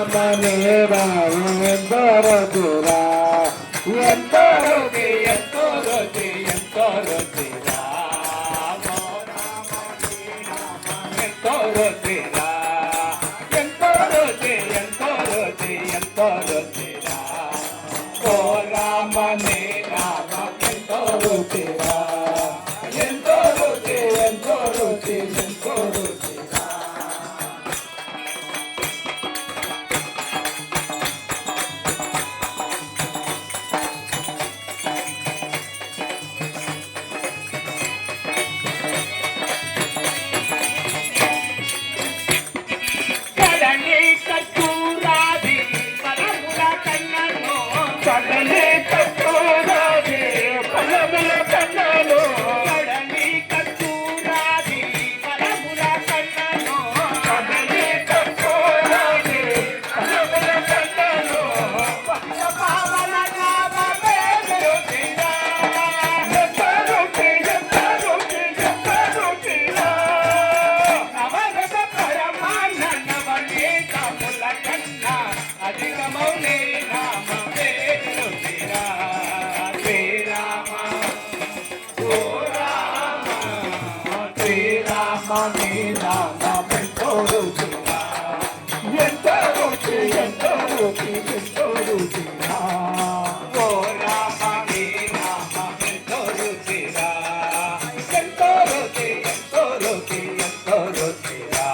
రామనే రామ ఎంతో రుచిరా ఎంతో రుచి ఎంతో రుచి ఎంతో రుచిరా ఎంతో రుచిరా ఎంతో రుచి ఎంతో రుచి ఎంతో రుచిరా ఓ రామనే రామ ఎంతో రుచిరా ఎంతో రుచి ఎంతో రుచి ఎంతో రుచిరా కడలి కట్టూరాది ఫలముల కన్నను కడలి కట్టూరాది ఫలముల కన్నను కడలి కట్టూరాది ఫలముల కన్నను పంచ పావన నామ వేరుతిరా ఎంతరుచి ఎంతరుచి ఎంతరుచిరా నవరస పరమాన్న నవనీతముల కన్న అధికమౌనే నామ రామనే రామ ఎంతో రుచిరా ఎంతో రుచి ఎంతో రుచి ఎంతో రుచిరా ఓ రామనే రామ ఎంతో రుచిరా ఎంతో రుచి ఎంతో రుచి ఎంతో రుచిరా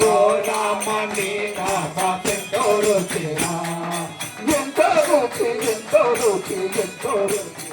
ఓ రామనే రామ ఎంతో రుచిరా ఎంతో రుచి ఎంతో రుచి ఎంతో రుచి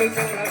పడుతున్న